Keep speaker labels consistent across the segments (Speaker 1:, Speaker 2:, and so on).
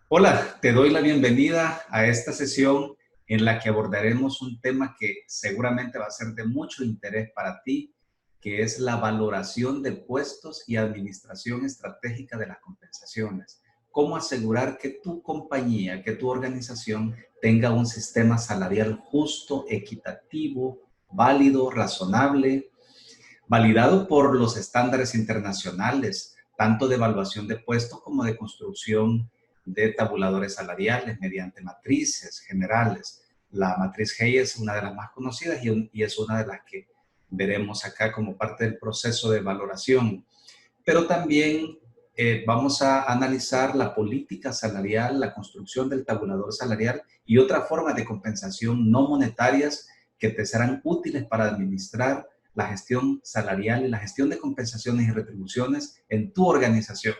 Speaker 1: Hola, te doy la bienvenida a esta sesión en la que abordaremos un tema que seguramente va a ser de mucho interés para ti, que es la valoración de puestos y administración estratégica de las compensaciones. Cómo asegurar que tu compañía, que tu organización tenga un sistema salarial justo, equitativo, válido, razonable, validado por los estándares internacionales, tanto de evaluación de puestos como de construcción de tabuladores salariales mediante matrices generales. La matriz Hay es una de las más conocidas y es una de las que veremos acá como parte del proceso de valoración. Pero también vamos a analizar la política salarial, la construcción del tabulador salarial y otras formas de compensación no monetarias que te serán útiles para administrar la gestión salarial y la gestión de compensaciones y retribuciones en tu organización.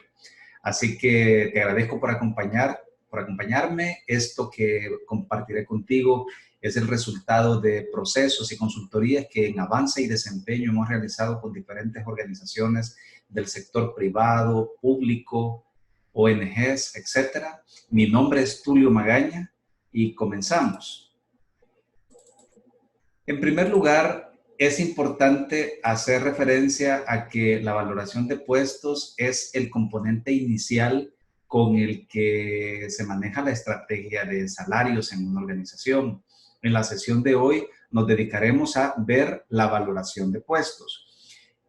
Speaker 1: Así que te agradezco por acompañarme. Esto que compartiré contigo es el resultado de procesos y consultorías que en avance y desempeño hemos realizado con diferentes organizaciones del sector privado, público, ONGs, etcétera. Mi nombre es Tulio Magaña y comenzamos. En primer lugar, es importante hacer referencia a que la valoración de puestos es el componente inicial con el que se maneja la estrategia de salarios en una organización. En la sesión de hoy nos dedicaremos a ver la valoración de puestos.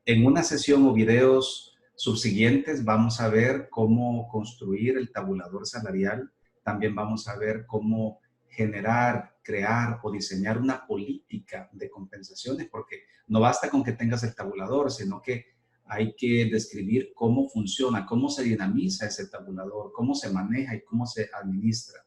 Speaker 1: En una sesión o videos subsiguientes vamos a ver cómo construir el tabulador salarial. También vamos a ver cómo generar, crear o diseñar una política de compensaciones, porque no basta con que tengas el tabulador, sino que hay que describir cómo funciona, cómo se dinamiza ese tabulador, cómo se maneja y cómo se administra.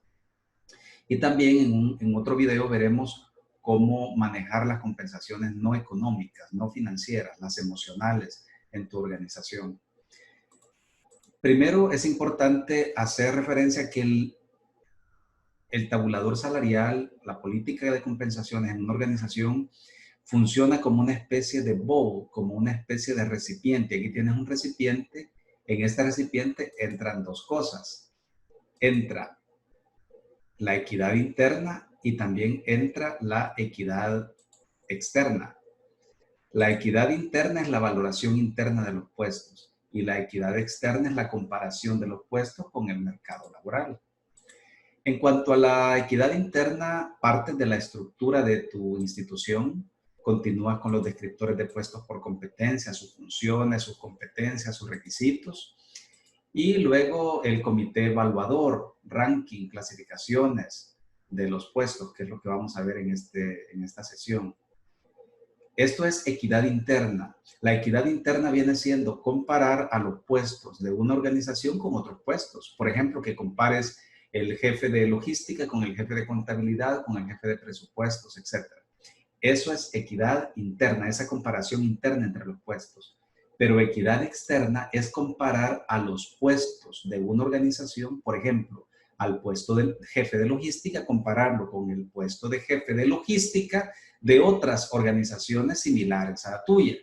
Speaker 1: Y también en otro video veremos cómo manejar las compensaciones no económicas, no financieras, las emocionales en tu organización. Primero es importante hacer referencia a que el tabulador salarial, la política de compensaciones en una organización funciona como una especie de bowl, como una especie de recipiente. Aquí tienes un recipiente, en este recipiente entran dos cosas. Entra la equidad interna y también entra la equidad externa. La equidad interna es la valoración interna de los puestos y la equidad externa es la comparación de los puestos con el mercado laboral. En cuanto a la equidad interna, parte de la estructura de tu institución, continúa con los descriptores de puestos por competencia, sus funciones, sus competencias, sus requisitos. Y luego el comité evaluador, ranking, clasificaciones de los puestos, que es lo que vamos a ver en esta sesión. Esto es equidad interna. La equidad interna viene siendo comparar a los puestos de una organización con otros puestos. Por ejemplo, que compares el jefe de logística con el jefe de contabilidad, con el jefe de presupuestos, etc. Eso es equidad interna, esa comparación interna entre los puestos. Pero equidad externa es comparar a los puestos de una organización, por ejemplo, al puesto del jefe de logística, compararlo con el puesto de jefe de logística de otras organizaciones similares a la tuya.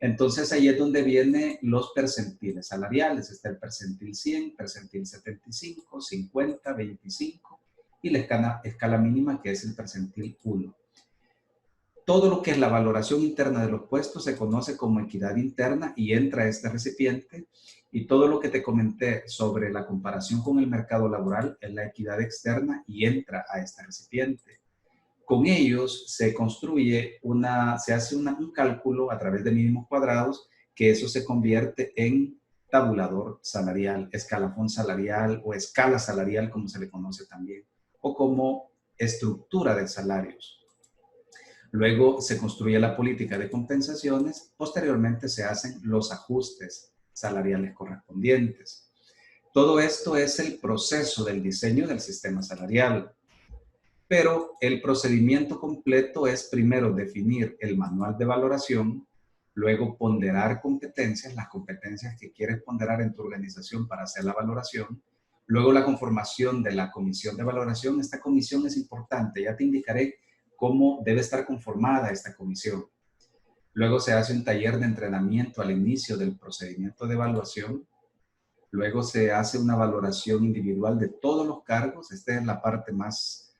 Speaker 1: Entonces ahí es donde vienen los percentiles salariales. Está el percentil 100, percentil 75, 50, 25 y la escala mínima que es el percentil 1. Todo lo que es la valoración interna de los puestos se conoce como equidad interna y entra a este recipiente. Y todo lo que te comenté sobre la comparación con el mercado laboral es la equidad externa y entra a este recipiente. Con ellos se construye se hace un cálculo a través de mínimos cuadrados, que eso se convierte en tabulador salarial, escalafón salarial o escala salarial, como se le conoce también, o como estructura de salarios. Luego se construye la política de compensaciones, posteriormente se hacen los ajustes salariales correspondientes. Todo esto es el proceso del diseño del sistema salarial. Pero el procedimiento completo es primero definir el manual de valoración, luego ponderar competencias, las competencias que quieres ponderar en tu organización para hacer la valoración, luego la conformación de la comisión de valoración. Esta comisión es importante, ya te indicaré cómo debe estar conformada esta comisión. Luego se hace un taller de entrenamiento al inicio del procedimiento de evaluación. Luego se hace una valoración individual de todos los cargos. Esta es la parte más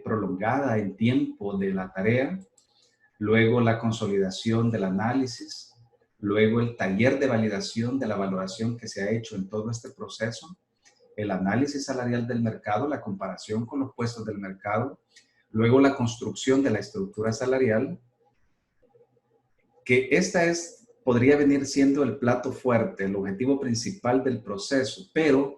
Speaker 1: prolongada en tiempo de la tarea. Luego la consolidación del análisis. Luego el taller de validación de la valoración que se ha hecho en todo este proceso. El análisis salarial del mercado, la comparación con los puestos del mercado. Luego la construcción de la estructura salarial, que esta podría venir siendo el plato fuerte, el objetivo principal del proceso, pero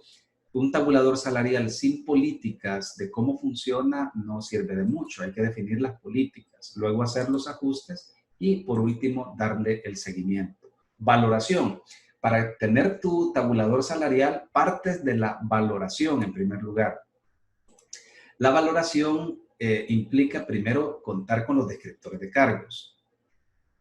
Speaker 1: un tabulador salarial sin políticas de cómo funciona no sirve de mucho. Hay que definir las políticas, luego hacer los ajustes y por último darle el seguimiento. Valoración. Para tener tu tabulador salarial partes de la valoración en primer lugar. La valoración implica primero contar con los descriptores de cargos,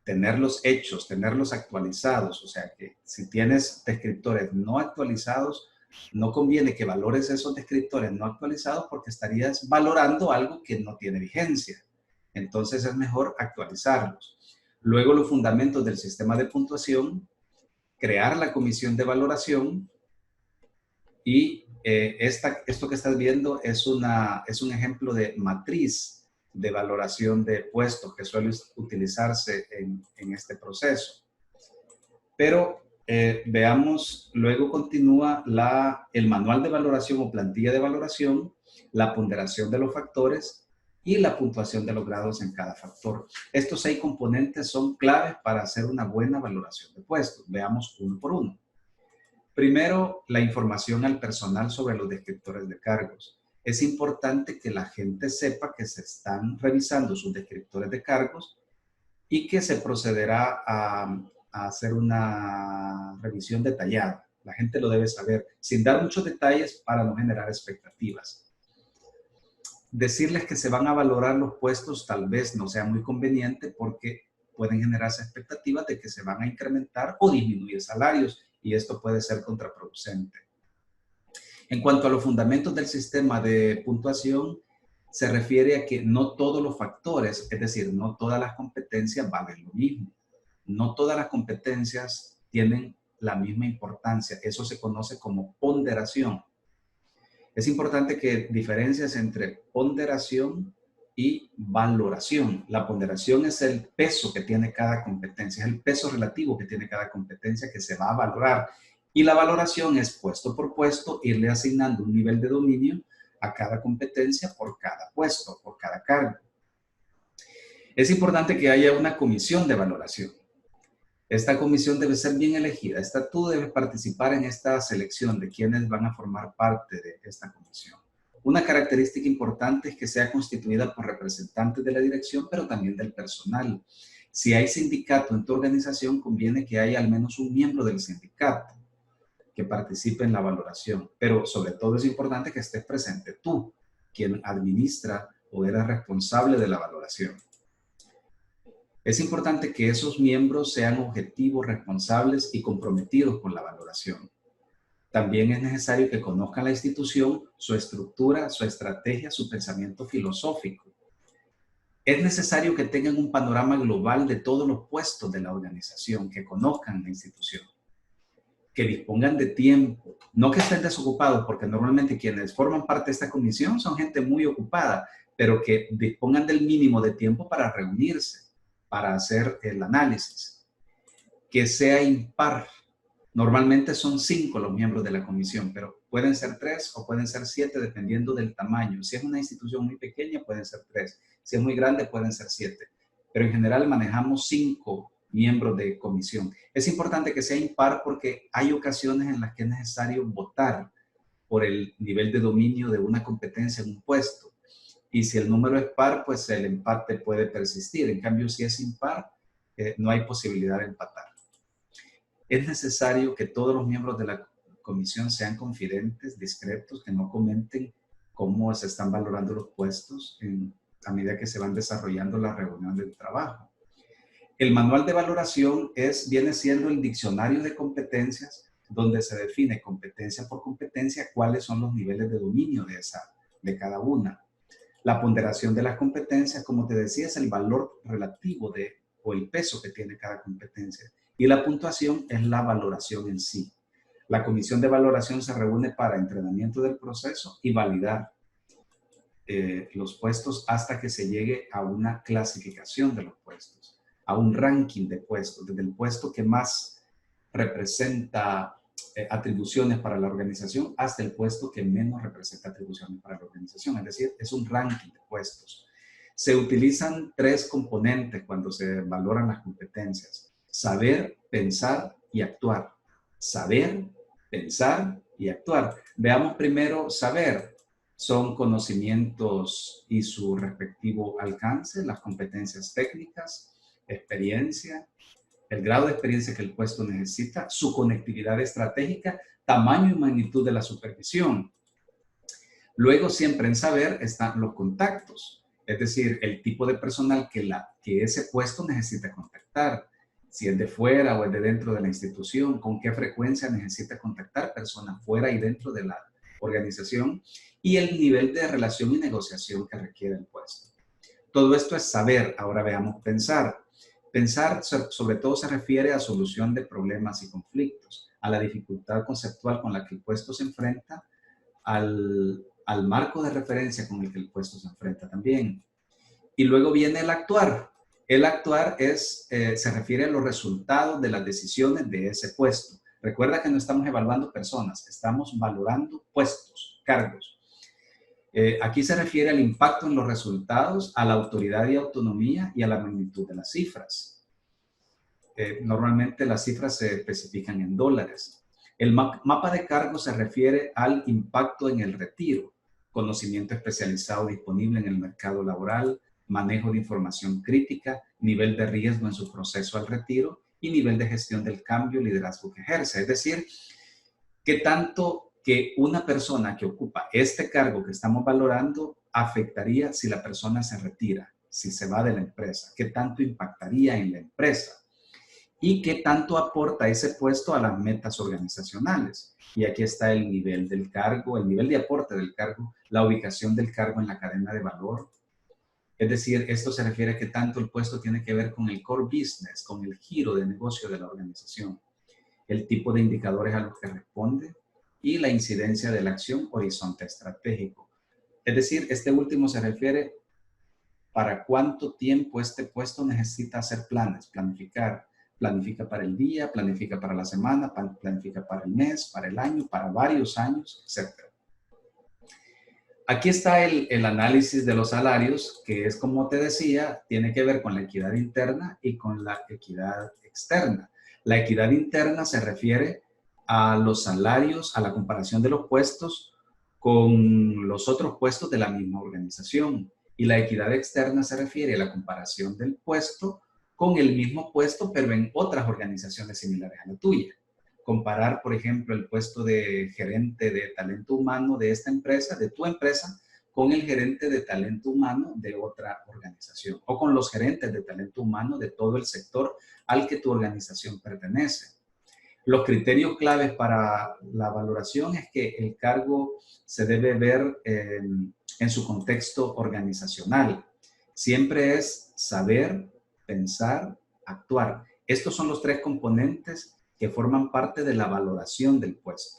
Speaker 1: tenerlos hechos, tenerlos actualizados. O sea que si tienes descriptores no actualizados, no conviene que valores esos descriptores no actualizados porque estarías valorando algo que no tiene vigencia. Entonces es mejor actualizarlos. Luego los fundamentos del sistema de puntuación, crear la comisión de valoración y esto que estás viendo es un ejemplo de matriz de valoración de puestos que suele utilizarse en este proceso. Pero veamos, luego continúa el manual de valoración o plantilla de valoración, la ponderación de los factores y la puntuación de los grados en cada factor. Estos 6 componentes son claves para hacer una buena valoración de puestos. Veamos uno por uno. Primero, la información al personal sobre los descriptores de cargos. Es importante que la gente sepa que se están revisando sus descriptores de cargos y que se procederá a hacer una revisión detallada. La gente lo debe saber, sin dar muchos detalles para no generar expectativas. Decirles que se van a valorar los puestos tal vez no sea muy conveniente porque pueden generarse expectativas de que se van a incrementar o disminuir salarios y esto puede ser contraproducente. En cuanto a los fundamentos del sistema de puntuación, se refiere a que no todos los factores, es decir, no todas las competencias valen lo mismo. No todas las competencias tienen la misma importancia. Eso se conoce como ponderación. Es importante que diferencias entre ponderación y valoración. La ponderación es el peso que tiene cada competencia, es el peso relativo que tiene cada competencia que se va a valorar. Y la valoración es puesto por puesto, irle asignando un nivel de dominio a cada competencia por cada puesto, por cada cargo. Es importante que haya una comisión de valoración. Esta comisión debe ser bien elegida. Tú debes participar en esta selección de quienes van a formar parte de esta comisión. Una característica importante es que sea constituida por representantes de la dirección, pero también del personal. Si hay sindicato en tu organización, conviene que haya al menos un miembro del sindicato que participe en la valoración. Pero sobre todo es importante que estés presente tú, quien administra o eres responsable de la valoración. Es importante que esos miembros sean objetivos, responsables y comprometidos con la valoración. También es necesario que conozcan la institución, su estructura, su estrategia, su pensamiento filosófico. Es necesario que tengan un panorama global de todos los puestos de la organización, que conozcan la institución, que dispongan de tiempo, no que estén desocupados, porque normalmente quienes forman parte de esta comisión son gente muy ocupada, pero que dispongan del mínimo de tiempo para reunirse, para hacer el análisis, que sea impar. Normalmente son 5 los miembros de la comisión, pero pueden ser 3 o pueden ser 7 dependiendo del tamaño. Si es una institución muy pequeña, pueden ser 3. Si es muy grande, pueden ser 7. Pero en general manejamos 5 miembros de comisión. Es importante que sea impar porque hay ocasiones en las que es necesario votar por el nivel de dominio de una competencia en un puesto. Y si el número es par, pues el empate puede persistir. En cambio, si es impar, no hay posibilidad de empatar. Es necesario que todos los miembros de la comisión sean confidentes, discretos, que no comenten cómo se están valorando los puestos a medida que se van desarrollando las reuniones de trabajo. El manual de valoración viene siendo el diccionario de competencias, donde se define competencia por competencia cuáles son los niveles de dominio de cada una. La ponderación de las competencias, como te decía, es el valor relativo o el peso que tiene cada competencia. Y la puntuación es la valoración en sí. La comisión de valoración se reúne para entrenamiento del proceso y validar los puestos hasta que se llegue a una clasificación de los puestos, a un ranking de puestos, desde el puesto que más representa atribuciones para la organización hasta el puesto que menos representa atribuciones para la organización. Es decir, es un ranking de puestos. Se utilizan 3 componentes cuando se valoran las competencias: saber, pensar y actuar. Saber, pensar y actuar. Veamos primero saber. Son conocimientos y su respectivo alcance, las competencias técnicas, experiencia, el grado de experiencia que el puesto necesita, su conectividad estratégica, tamaño y magnitud de la supervisión. Luego, siempre en saber están los contactos, es decir, el tipo de personal que ese puesto necesita contactar, si es de fuera o es de dentro de la institución, con qué frecuencia necesita contactar personas fuera y dentro de la organización, y el nivel de relación y negociación que requiere el puesto. Todo esto es saber. Ahora veamos pensar. Pensar sobre todo se refiere a solución de problemas y conflictos, a la dificultad conceptual con la que el puesto se enfrenta, al marco de referencia con el que el puesto se enfrenta también. Y luego viene el actuar. El actuar se refiere a los resultados de las decisiones de ese puesto. Recuerda que no estamos evaluando personas, estamos valorando puestos, cargos. Aquí se refiere al impacto en los resultados, a la autoridad y autonomía y a la magnitud de las cifras. Normalmente las cifras se especifican en dólares. El mapa de cargos se refiere al impacto en el retiro, conocimiento especializado disponible en el mercado laboral, manejo de información crítica, nivel de riesgo en su proceso al retiro y nivel de gestión del cambio, liderazgo que ejerce. Es decir, qué tanto que una persona que ocupa este cargo que estamos valorando afectaría si la persona se retira, si se va de la empresa, qué tanto impactaría en la empresa y qué tanto aporta ese puesto a las metas organizacionales. Y aquí está el nivel del cargo, el nivel de aporte del cargo, la ubicación del cargo en la cadena de valor. Es decir, esto se refiere a qué tanto el puesto tiene que ver con el core business, con el giro de negocio de la organización, el tipo de indicadores a los que responde y la incidencia de la acción horizonte estratégico. Es decir, este último se refiere para cuánto tiempo este puesto necesita hacer planes, planificar. Planifica para el día, planifica para la semana, planifica para el mes, para el año, para varios años, etc. Aquí está el análisis de los salarios, que es, como te decía, tiene que ver con la equidad interna y con la equidad externa. La equidad interna se refiere a los salarios, a la comparación de los puestos con los otros puestos de la misma organización. Y la equidad externa se refiere a la comparación del puesto con el mismo puesto, pero en otras organizaciones similares a la tuya. Comparar, por ejemplo, el puesto de gerente de talento humano de esta empresa, de tu empresa, con el gerente de talento humano de otra organización o con los gerentes de talento humano de todo el sector al que tu organización pertenece. Los criterios claves para la valoración es que el cargo se debe ver en su contexto organizacional. Siempre es saber, pensar, actuar. Estos son los 3 componentes que forman parte de la valoración del puesto.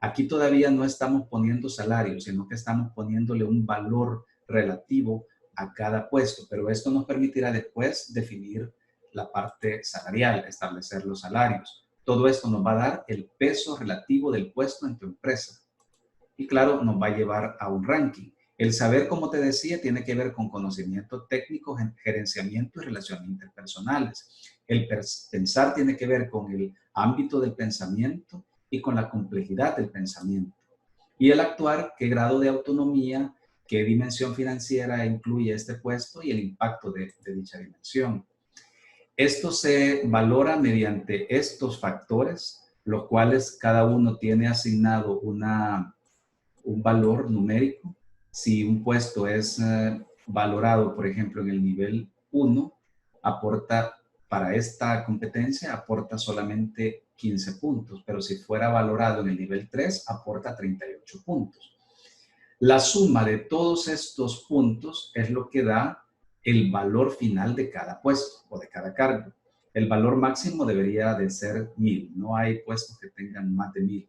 Speaker 1: Aquí todavía no estamos poniendo salario, sino que estamos poniéndole un valor relativo a cada puesto, pero esto nos permitirá después definir la parte salarial, establecer los salarios. Todo esto nos va a dar el peso relativo del puesto en tu empresa. Y claro, nos va a llevar a un ranking. El saber, como te decía, tiene que ver con conocimiento técnico, gerenciamiento y relaciones interpersonales. El pensar tiene que ver con el ámbito del pensamiento y con la complejidad del pensamiento. Y el actuar, qué grado de autonomía, qué dimensión financiera incluye este puesto y el impacto de dicha dimensión. Esto se valora mediante estos factores, los cuales cada uno tiene asignado un valor numérico. Si un puesto es valorado, por ejemplo, en el nivel 1, aporta para esta competencia, aporta solamente 15 puntos, pero si fuera valorado en el nivel 3, aporta 38 puntos. La suma de todos estos puntos es lo que da el valor final de cada puesto o de cada cargo. El valor máximo debería de ser 1000. No hay puestos que tengan más de 1000.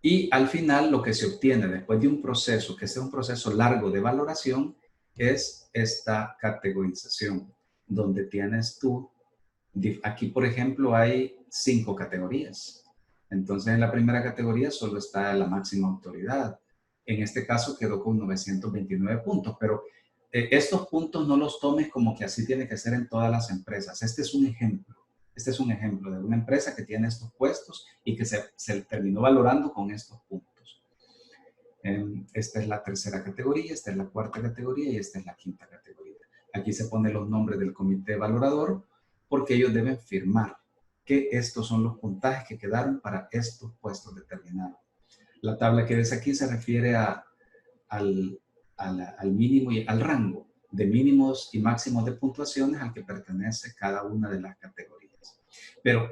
Speaker 1: Y al final lo que se obtiene después de un proceso, que es un proceso largo de valoración, es esta categorización, donde tienes tú, aquí por ejemplo hay 5 categorías. Entonces en la primera categoría solo está la máxima autoridad. En este caso quedó con 929 puntos, pero estos puntos no los tomes como que así tiene que ser en todas las empresas. Este es un ejemplo. Este es un ejemplo de una empresa que tiene estos puestos y que se terminó valorando con estos puntos. Esta es la tercera categoría, esta es la cuarta categoría y esta es la quinta categoría. Aquí se ponen los nombres del comité valorador porque ellos deben firmar que estos son los puntajes que quedaron para estos puestos determinados. La tabla que ves aquí se refiere al mínimo y al rango de mínimos y máximos de puntuaciones al que pertenece cada una de las categorías. Pero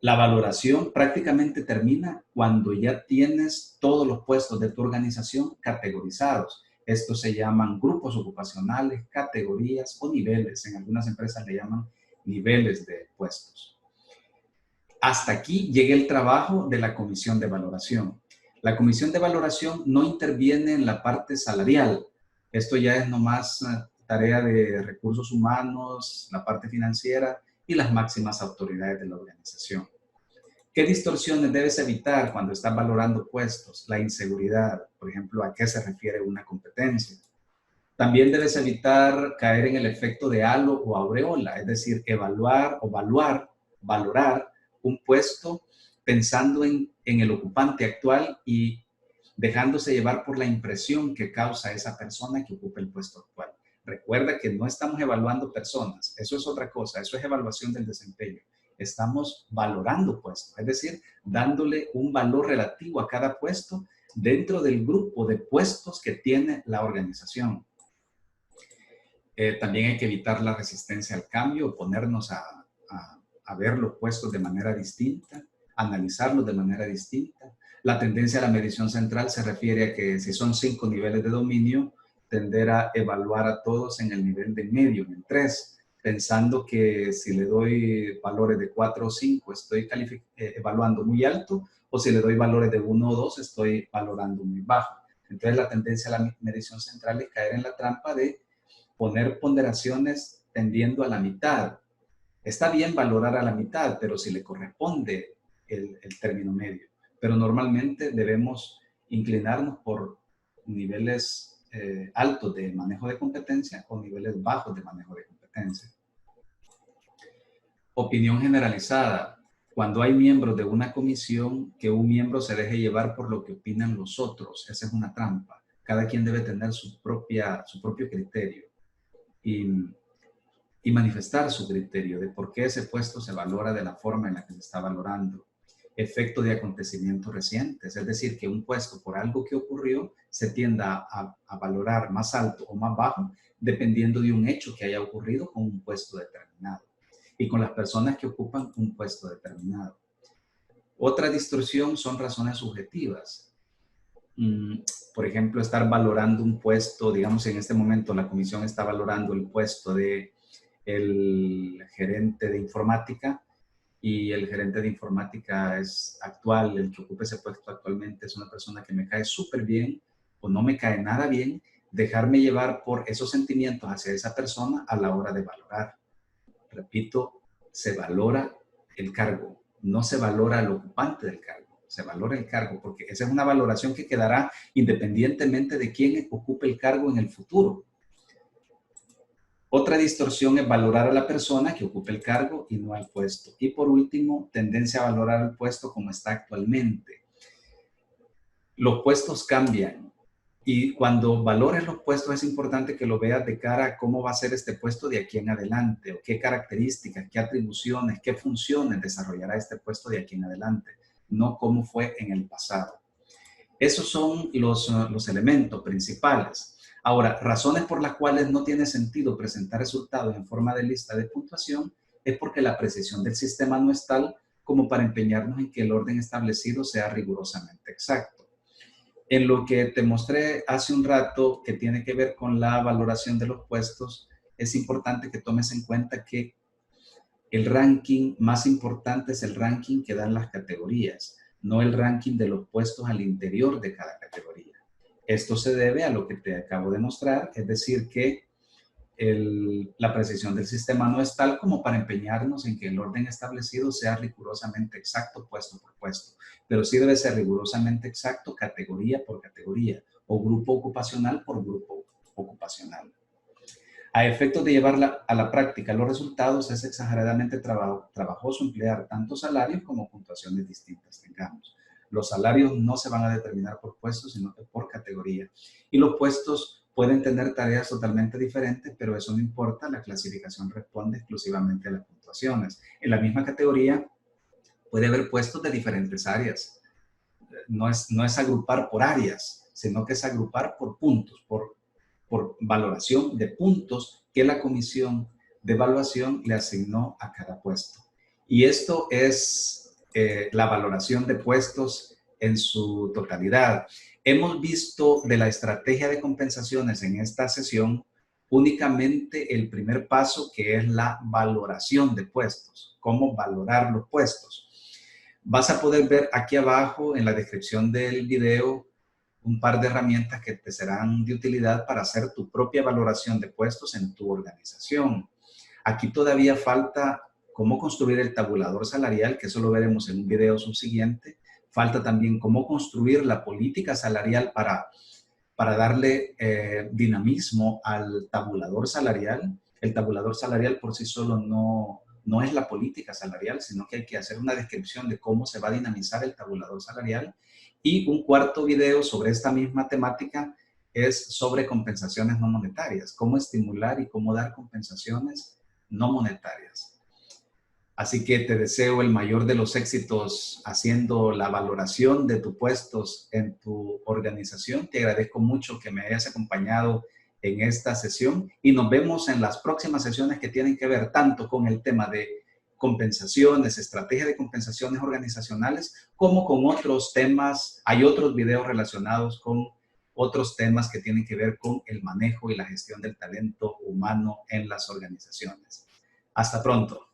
Speaker 1: la valoración prácticamente termina cuando ya tienes todos los puestos de tu organización categorizados. Estos se llaman grupos ocupacionales, categorías o niveles. En algunas empresas le llaman niveles de puestos. Hasta aquí llega el trabajo de la comisión de valoración. La comisión de valoración no interviene en la parte salarial. Esto ya es nomás tarea de recursos humanos, la parte financiera y las máximas autoridades de la organización. ¿Qué distorsiones debes evitar cuando estás valorando puestos? La inseguridad, por ejemplo, ¿a qué se refiere una competencia? También debes evitar caer en el efecto de halo o aureola, es decir, valorar un puesto pensando en el ocupante actual y dejándose llevar por la impresión que causa esa persona que ocupa el puesto actual. Recuerda que no estamos evaluando personas, eso es otra cosa, eso es evaluación del desempeño. Estamos valorando puestos, es decir, dándole un valor relativo a cada puesto dentro del grupo de puestos que tiene la organización. También hay que evitar la resistencia al cambio, ponernos a ver los puestos de manera distinta, analizarlos de manera distinta. La tendencia a la medición central se refiere a que si son 5 niveles de dominio, tender a evaluar a todos en el nivel de medio, en el 3, pensando que si le doy valores de 4 o 5, estoy evaluando muy alto, o si le doy valores de 1 o 2, estoy valorando muy bajo. Entonces la tendencia a la medición central es caer en la trampa de poner ponderaciones tendiendo a la mitad. Está bien valorar a la mitad, pero si le corresponde el término medio. Pero normalmente debemos inclinarnos por niveles altos de manejo de competencia o niveles bajos de manejo de competencia. Opinión generalizada. Cuando hay miembros de una comisión, que un miembro se deje llevar por lo que opinan los otros. Esa es una trampa. Cada quien debe tener su propio criterio. Y manifestar su criterio de por qué ese puesto se valora de la forma en la que se está valorando. Efecto de acontecimientos recientes, es decir, que un puesto por algo que ocurrió se tienda a valorar más alto o más bajo dependiendo de un hecho que haya ocurrido con un puesto determinado y con las personas que ocupan un puesto determinado. Otra distorsión son razones subjetivas. Por ejemplo, estar valorando un puesto, digamos en este momento la comisión está valorando el puesto de el gerente de informática y el gerente de informática es actual, el que ocupa ese puesto actualmente es una persona que me cae súper bien o no me cae nada bien, dejarme llevar por esos sentimientos hacia esa persona a la hora de valorar. Repito, se valora el cargo, no se valora al ocupante del cargo, se valora el cargo porque esa es una valoración que quedará independientemente de quién ocupe el cargo en el futuro. Otra distorsión es valorar a la persona que ocupe el cargo y no al puesto. Y por último, tendencia a valorar el puesto como está actualmente. Los puestos cambian y cuando valores los puestos es importante que lo veas de cara a cómo va a ser este puesto de aquí en adelante o qué características, qué atribuciones, qué funciones desarrollará este puesto de aquí en adelante, no cómo fue en el pasado. Esos son los elementos principales. Ahora, razones por las cuales no tiene sentido presentar resultados en forma de lista de puntuación es porque la precisión del sistema no es tal como para empeñarnos en que el orden establecido sea rigurosamente exacto. En lo que te mostré hace un rato, que tiene que ver con la valoración de los puestos, es importante que tomes en cuenta que el ranking más importante es el ranking que dan las categorías, no el ranking de los puestos al interior de cada categoría. Esto se debe a lo que te acabo de mostrar, es decir, que la precisión del sistema no es tal como para empeñarnos en que el orden establecido sea rigurosamente exacto puesto por puesto, pero sí debe ser rigurosamente exacto categoría por categoría o grupo ocupacional por grupo ocupacional. A efectos de llevar a la práctica los resultados, es exageradamente trabajoso emplear tanto salarios como puntuaciones distintas tengamos. Los salarios no se van a determinar por puestos, sino que por categoría. Y los puestos pueden tener tareas totalmente diferentes, pero eso no importa, la clasificación responde exclusivamente a las puntuaciones. En la misma categoría puede haber puestos de diferentes áreas. No es agrupar por áreas, sino que es agrupar por puntos, por valoración de puntos que la comisión de evaluación le asignó a cada puesto. Y esto es la valoración de puestos en su totalidad. Hemos visto de la estrategia de compensaciones en esta sesión únicamente el primer paso, que es la valoración de puestos, cómo valorar los puestos. Vas a poder ver aquí abajo en la descripción del video un par de herramientas que te serán de utilidad para hacer tu propia valoración de puestos en tu organización. Aquí todavía falta cómo construir el tabulador salarial, que eso lo veremos en un video subsiguiente. Falta también cómo construir la política salarial para darle dinamismo al tabulador salarial. El tabulador salarial por sí solo no es la política salarial, sino que hay que hacer una descripción de cómo se va a dinamizar el tabulador salarial. Y un cuarto video sobre esta misma temática es sobre compensaciones no monetarias, cómo estimular y cómo dar compensaciones no monetarias. Así que te deseo el mayor de los éxitos haciendo la valoración de tus puestos en tu organización. Te agradezco mucho que me hayas acompañado en esta sesión y nos vemos en las próximas sesiones que tienen que ver tanto con el tema de compensaciones, estrategia de compensaciones organizacionales, como con otros temas. Hay otros videos relacionados con otros temas que tienen que ver con el manejo y la gestión del talento humano en las organizaciones. Hasta pronto.